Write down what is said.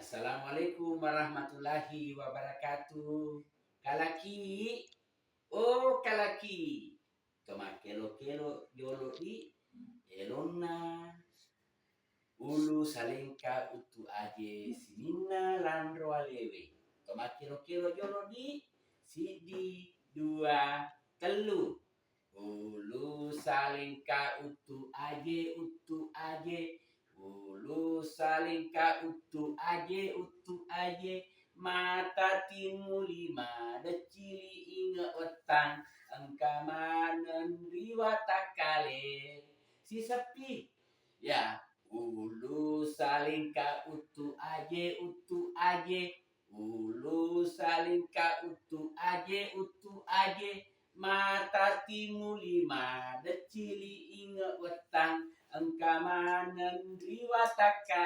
Assalamualaikum warahmatullahi wabarakatuh. Kalaki, oh kalaki. Toma kelo yolo di elona ulu salengka utu aje sinina landro alewe. Toma kelo yolo di sidi dua telu. Ulu salengka utu aje ulu salingka utu aje mata timu lima decili inga wetang engka manen riwata kale si sepi ya ulu salingka utu aje ulu salingka utu aje mata timu lima decili inga wetang engka manen riwata kale